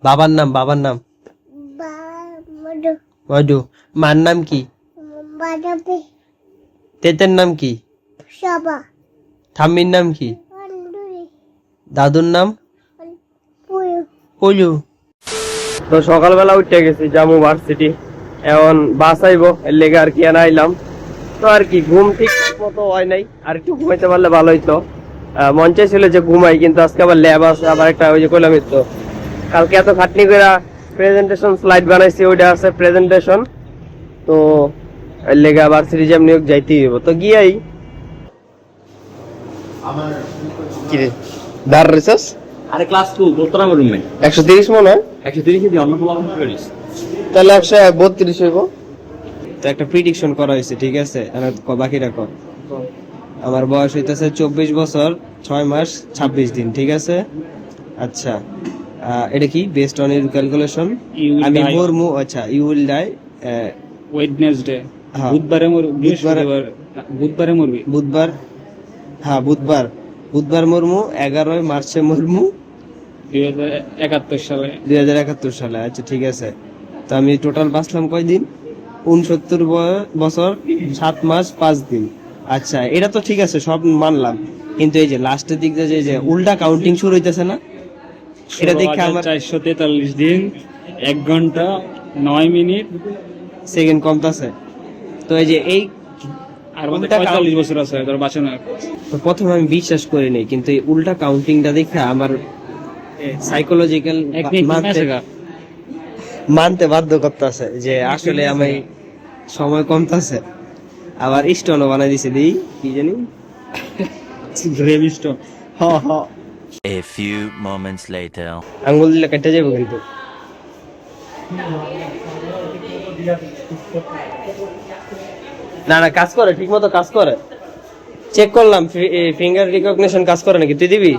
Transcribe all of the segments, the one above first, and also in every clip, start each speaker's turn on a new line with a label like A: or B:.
A: বাবার নাম মধু। মার নাম কি? তেতের নাম কি? ঠাম্মির নাম কি? দাদুর নাম পুলু। তো সকালবেলা উঠে গেছি জামু ভার্সিটি, এখন বাস আইবো এর লেগে আর কি আইলাম। তো আর কি ঘুম ঠিক মতো হয় নাই, আর একটু ঘুমাইতে পারলে ভালো হইতো। মন চাইছিল যে ঘুমাই, কিন্তু আজকে আবার ল্যাব আছে, আবার একটা ওই যে কইলাম তো কালকে এত খাটনি করে প্রেজেন্টেশন স্লাইড বানাইছি, ওইটা আছে প্রেজেন্টেশন। তো এর লেগে ভার্সিটি যেমনি হোক যাইতেই হইব। তো গিয়াই কি রে দাঁড় রেসাস
B: আরে ক্লাস 2 দোতরা রুমে
A: 130 মনে হয়,
B: 130 দিয়ে অন্য প্রবলেম করিস
A: তাহলে 132 হইব। তো একটা প্রিডিকশন করা হয়েছে, ঠিক আছে? বাকিটা কর। আমার বয়স হইতেছে 24 বছর 6 মাস 26 দিন, ঠিক আছে? আচ্ছা, এটা কি বেসড অন ইউর ক্যালকুলেশন? আমি মরমু, আচ্ছা ইউ উইল ডাই
B: ওয়েডনেসডে
A: হ্যাঁ।
B: বুধবারে বুধবারে মরবি
A: বুধবার, হ্যাঁ বুধবার মরমু, 11 মার্চে মরমু
B: 2071 সালে।
A: 2071 সালে। আচ্ছা ঠিক আছে। তো আমি টোটাল বাঁচলাম কয়দিন? 69 বছর 7 মাস 5 দিন। আচ্ছা এটা তো ঠিক আছে, সব মানলাম, কিন্তু এই যে লাস্টের দিক দিয়ে যে উল্টা কাউন্টিং শুরু হইতেছে না, এটা দেখে আমার
B: 443 দিন 1 ঘন্টা 9 মিনিট
A: সেকেন্ড কমতাছে। তো এই যে এই
B: আর মধ্যে 45 বছর আছে তোর বাঁচানো।
A: তো প্রথমে আমি বিশ্বাস করি নাই, কিন্তু এই উল্টা কাউন্টিংটা দেখে আমার সাইকোলজিক্যাল মানতে বাধ্য করতেছে যে আসলে আমি সময় কমতাছে। আবার স্টোনও বানাই দিছে, দিই কি জানি
B: গ্রেভিস্টো।
C: A few moments later.
A: আঙ্গুল দিলে কেটে যাবো কিন্তু। না কাজ করে, ঠিক মতো কাজ করে, চেক করলাম ফিঙ্গার রিকগনিশন কাজ করে নাকি। তুই দিবি?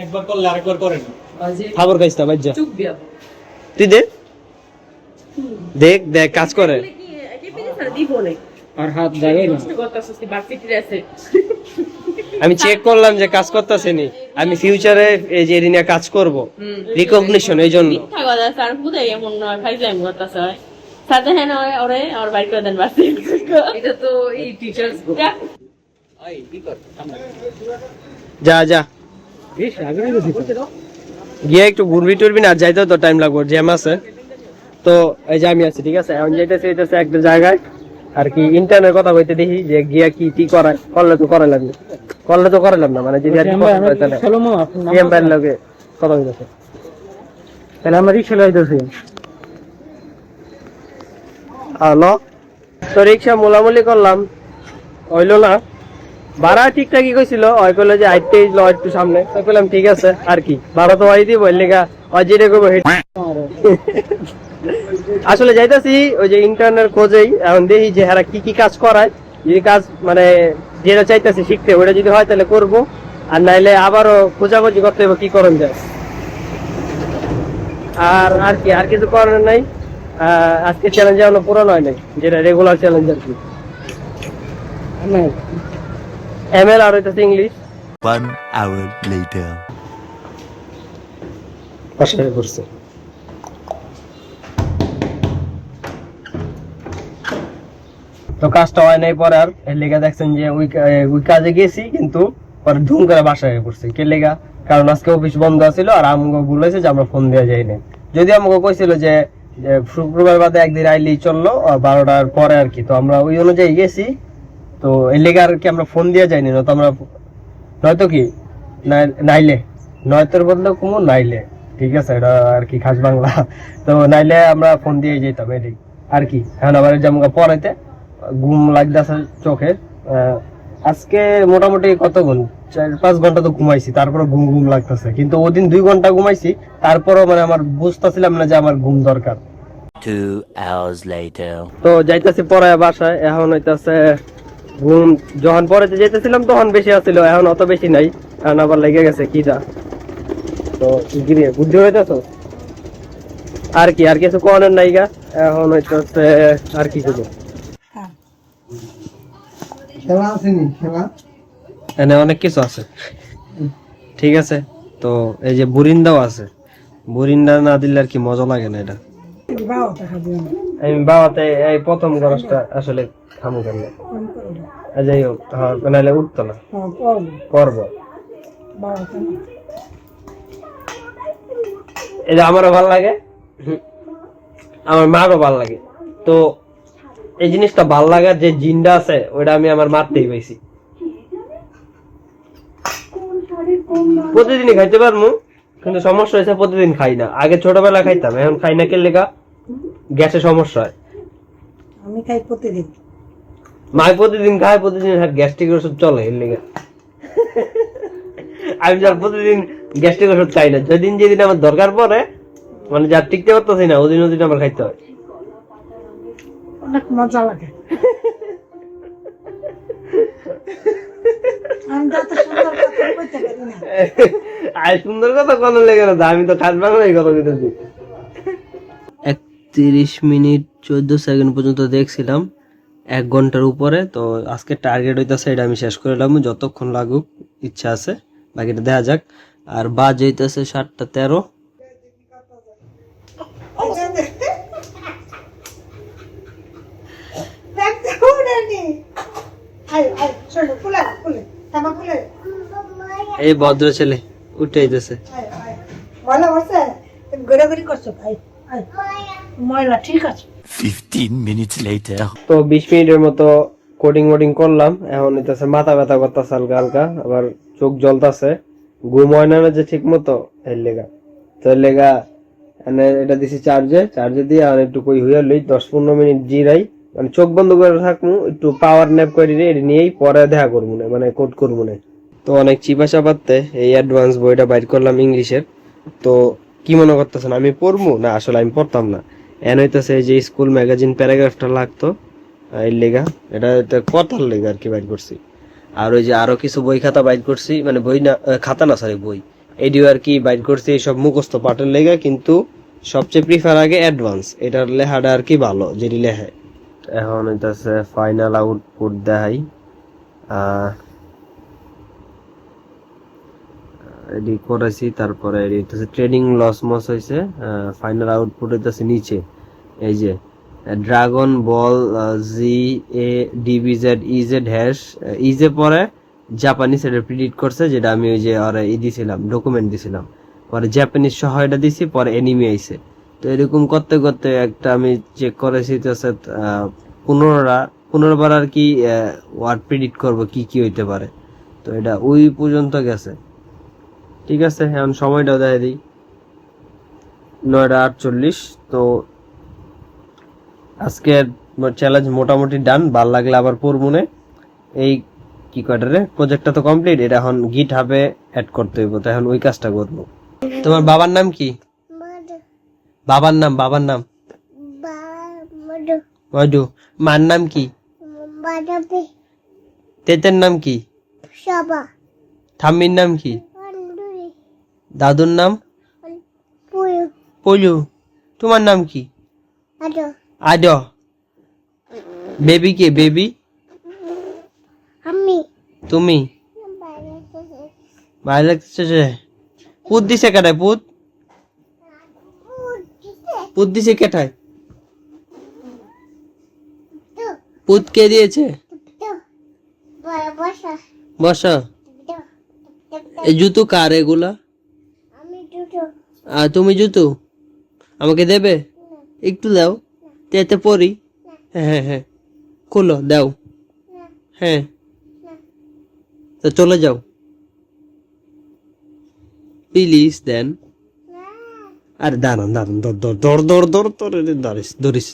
B: একবার করলে আরেকবার করে না।
A: খাবার খাইস না বাজ্জা, তুই দেখ দেখ কাজ করে।
B: আর হাত জায়গায় না।
A: আমি চেক করলাম যে কাজ করতেছে নি, আমি ফিউচারে এই যে নিয়ে কাজ করব রিকগনিশন, এই জন্য। যা যা গিয়ে একটু ঘুরবি টুরবি না, আর যাইতেও তো টাইম লাগবে, জ্যাম আছে। তো এই যে আমি আছি, ঠিক আছে? এখন যাইতেছি একটা জায়গায় আর কি ইন্টারনেট কথা বলতে, দেখি যে গিয়া কি কি করায়। করলে তো করালাম না, মানে যদি লাগে কথা হইতেছে, তাহলে আমরা রিক্সা লাইতেছি। হ্যালো, তো রিক্সা মোলামুলি করলাম, হইলো না। ভাড়া ঠিকঠাকই কইছিল, ওই কইলো যে আইতে একটু সামনে, তাই কইলাম ঠিক আছে। আর কি ভাড়া তো ওই দিব, লেগা ওই যেটা করবো আসলে যাইতাছি ওই যে ইন্টারনেট খোঁজেই। এখন দেখি যে হারা কি কি কাজ করায়, যদি কাজ মানে যেটা চাইতেছি শিখতে ওটা যদি হয় তাহলে করবো, আর নাইলে আবারও খোঁজাখুঁজি করতে হবে কি করণ যায়। আর কি আর কিছু করার নাই। আজকে চ্যালেঞ্জ এখনো পুরো হয় নাই, যেটা রেগুলার চ্যালেঞ্জ আর কি। এমএল আর হইতেছে ইংলিশ।
C: 1 hour later.
A: পাশে করছে। তো কাজটা হয় নাই পরে, আর এর লেগে দেখছেন যে ওই কাজে গেছি, কিন্তু পরে ধুম করে বাসায় পড়ছি। কে লেগা? কারণ আজকে অফিস বন্ধ আছিল, আর আমাকে বলেছে যে আমরা ফোন দেওয়া যাই না। যদি আমাকে কইছিল যে শুক্রবার বাদে একদিন আইলেই চললো 12টার পরে আর কি। তো আমরা ওই অনুযায়ী গেছি, তো এর লেগে আর কি আমরা ফোন দেওয়া যায়নি। না তো আমরা নয়তো কি নাইলে নয়তোর বদলে কুমো নাইলে, ঠিক আছে? এটা আর কি খাস বাংলা। তো নাইলে আমরা ফোন দিয়ে যেতাম, এটাই আর কি। এখন আবার যেমন পড়াইতে ঘুম লাগতেছে চোখে। আজকে মোটামুটি কত ঘুম, 4-5 ঘন্টা তো ঘুমাইছি, তারপরে ঘুম লাগতেছে। কিন্তু ওদিন 2 ঘন্টা ঘুমাইছি, তারপরও মানে আমার বুঝতেছিলাম না যে আমার ঘুম দরকার।
C: 2 hours later.
A: তো যাইতেছি পড়ায় বাসায়, এখন হইতেছে ঘুম। যখন পড়াতে যাইতেছিলাম তখন বেশি আছিল, এখন অত বেশি নাই, এখন আবার লেগে গেছে কিটা। তো গিয়ে বুদ্ধি হইতেছ আর কি, আর কিছু কোয়ানের নাইগা। এখন হইতেছে আর কি করবো, এনে অনেক কিছু আছে, ঠিক আছে? তো এই যে বুরিন্দাও আছে, বরিন্ডা না দিলে আর কি মজা লাগে না এটা।
D: বাবাটা খাবি না
A: আমি বাবাতে এই প্রথম গরজটা আসলে খামু কেন, যাই হোক, নাহলে উঠতো না, করবো।
D: বাবাটা
A: এটা আমারও ভাল লাগে, আমার মারও ভাল লাগে। তো এই জিনিসটা ভাল লাগার যে জিনটা আছে ওইটা আমি আমার মারতেই পাইছি। প্রতিদিনই খাইতে পারবো, কিন্তু সমস্যা হয়েছে প্রতিদিন খাই না। আগে ছোটবেলা খাইতাম, এখন খাই না। কেন লেগা? গ্যাসের সমস্যা হয়।
D: আমি খাই প্রতিদিন।
A: মাই প্রতিদিন খায়, প্রতিদিন গ্যাস্ট্রিক ওষুধ চলে এর লেগে। আমি যার প্রতিদিন গ্যাস্ট্রিক ওষুধ খাই না, যেদিন আমার দরকার পড়ে, মানে যার টিকতে পারতেছি না, ওদিন আমার খাইতে হয়।
D: অনেক মজা লাগে। আমি যত সুন্দর কথা বলতে পারি না।
A: আর সুন্দর কথা কোন লেগে না, আমি তো খাস বাংলায় কথা বলতেছি। 31 মিনিট 14 সেকেন্ড পর্যন্ত দেখছিলাম, 1 ঘন্টার উপরে। তো আজকে টার্গেট হইতাছে এটা আমি শেষ করে নিলাম, যতক্ষণ লাগুক ইচ্ছা আছে, বাকিটা দেখা যাক। আর বাজে হইতাছে 7:13। এই ভদ্র ছেলে উঠে আইতেছে।
D: ঘোরাঘুরি করছো ভাই, ময়লা ঠিক আছে।
C: 15 minutes later.
A: তো 20 মিনিটের মতো কোডিং ওডিং করলাম। এখন হইতেছে মাথা ব্যথা করতেছে হালকা হালকা, আবার চোখ জ্বলতেছে, ঘুম হয় না যে ঠিক মতো, এর লেগা। তো এর লেগা এটা দিছি চার্জে দিয়ে আর একটু কই হইয়া লই, 10-15 মিনিট জিরাই, মানে চোখ বন্ধ করে থাকবো, একটু পাওয়ার ন্যাপ করে এটা নিয়েই পরে দেখা করবো না, মানে কোড করবো না। তো অনেক চিপাচা পাতে এই অ্যাডভান্স বইটা বাইর করলাম ইংলিশের। তো কি মনে করতেছেন আমি পড়বো না? আসলে আমি পড়তাম না, এন হইতেছে যে স্কুল ম্যাগাজিন প্যারাগ্রাফটা লাগতো এর লেগা, এটা কথার লেগা আর কি বাইর করছি। আর ওই যে আরো কিছু বই খাতা বাইর করছি, মানে বই না, খাতা না, সরি বই, এডিও আর কি বাইর করছি এইসব মুখস্থ পাঠের লেগা। কিন্তু সবচেয়ে প্রিফার আগে অ্যাডভান্স, এটার লেখাটা আর কি ভালো যেটি লেখে। এখন হইতেছে ফাইনাল আউটপুট দেখাই। এডি করেছি, তারপরে এডি হইতেছে ট্রেডিং লস মস হয়েছে। ফাইনাল আউটপুট হইতেছে নিচে এই যে ড্রাগন বল GADBZ ইজে পরে জাপানিজ এটা প্রিডিক্ট করছে, যেটা আমি ওই যে আর দিছিলাম, ডকুমেন্ট দিছিলাম, পরে জাপানিজ সহ এটা দিছি, পরে এনিমি আইছে। তো এরকম করতে করতে একটা আমি চেক করেছি, 15 বার আর কি ওয়ার্ড প্রিডিক্ট করবো কি কি হইতে পারে। তো এটা ওই পর্যন্ত গেছে। ঠিক আছে, এখন সময়টাও দেখা দিই, 9:48। তো আজকের চ্যালেঞ্জ মোটামুটি ডান, ভাল লাগলে আবার পড়বো। এই কি কয়টারে প্রজেক্টটা তো কমপ্লিট, এটা এখন গিট হাবে অ্যাড করতে হইব, তো এখন ওই কাজটা করবো। তোমার বাবার নাম কি? বাবার নাম মধু। মার নাম কি? তেতের নাম কি? ঠাম্মির নাম কি? দাদুর নাম? পলু। তোমার নাম কি? আদ। বেবি কে? বেবি তুমি? ভালো লাগতেছে। পুত দিছে কেটায়? পুত দিছে কেটায়? পুত কে দিয়েছে? বসা। এই জুতো কার এগুলা? তুমি জুতো আমাকে দেবে? একটু দাও, এতে পরি। হ্যাঁ খুলো, দাও। হ্যাঁ, তো চলে যাও প্লিজ দেন। আরে দাঁড়ান, ধরিস।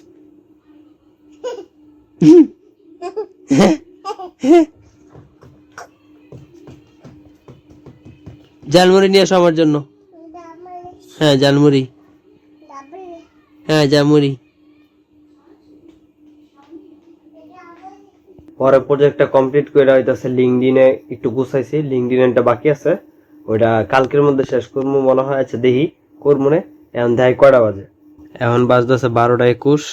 A: জালমুড়ি নিয়ে আসো আমার জন্য। হ্যাঁ জালমুড়ি, হ্যাঁ জালমুড়ি। পরে প্রজেক্টটা কমপ্লিট করে হইতাছে লিঙ্কডিনে একটু গুছাইছি, লিঙ্কডিনটা বাকি আছে, ওইটা কালকের মধ্যে শেষ করবো মনে হয়। আচ্ছা দেখি করবো না। এখন দেখ কয়টা বাজে, এখন বাজতেছে 12:21।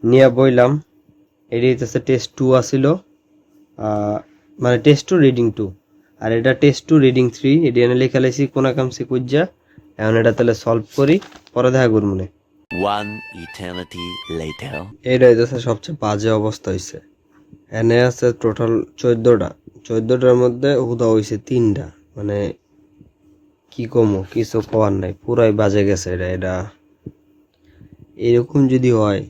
A: নিয়ে বইলাম, এটি হইতেছে টেস্ট 2 আসিল, মানে টেস্ট 2 রিডিং 2, আর এটা টেস্ট 2 রিডিং 3। এটি এনে লেখা লাইছি কোনা কামসি কুজ্জা এখন এটা তাহলে সলভ করি, পরে দেখা করবো না।
C: One eternity later.
A: এইটা হইতেছে সবচেয়ে বাজে অবস্থা হয়েছে। এনে আছে টোটাল 14টা, 14টার মধ্যে হুদা হয়েছে 3টা, মানে কি কমো, কিছু করার নাই, পুরাই বাজে গেছে। এটা এরকম যদি হয়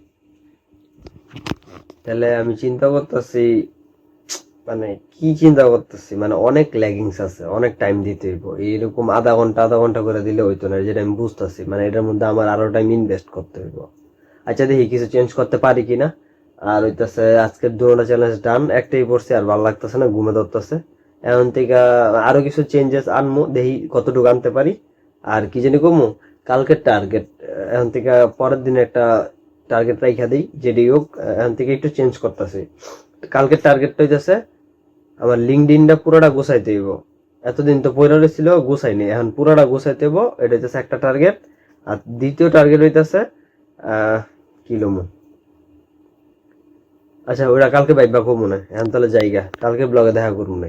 A: তাহলে আমি চিন্তা করতেছি, মানে কি চিন্তা করতেছি, মানে অনেক ল্যাগিংস আছে, অনেক টাইম দিতে হইব। এইরকম আধা ঘন্টা করে দিলে হইতো না, যেটা আমি বুঝতেছি। মানে এটার মধ্যে আমার আরো টাইম ইনভেস্ট করতে হইব। আচ্ছা দেখি কিছু চেঞ্জ করতে পারি কিনা। আর হইতাছে আজকের 2টা চ্যালেঞ্জ ডান, একটাই পড়ছি, আর ভালো লাগতেছে না, ঘুমে ধরতেছে। এখন থেকে আরো কিছু চেঞ্জেস আনমু, দেখি কতটুকু আনতে পারি। আর কি জানি কমু, কালকের টার্গেট এখন থেকে পরের দিনে একটা টার্গেট রাইখা দিই, যেটি হোক এখন থেকে একটু চেঞ্জ করতেছি। কালকের টার্গেটটা হইতেছে আমার লিঙ্কডইনটা পুরোটা গোছাইতে হইব। এতদিন তো পয়রা রয়েছিল, গোছাইনি, এখন পুরোটা গোছাইতে হইব। এটা হইতেছে একটা টার্গেট। আর দ্বিতীয় টার্গেট হইতেছে কিলোমো। আচ্ছা ওটা কালকে বাইবা কমু না, এখন তাহলে জায়গা কালকে ব্লগে দেখা করবো না।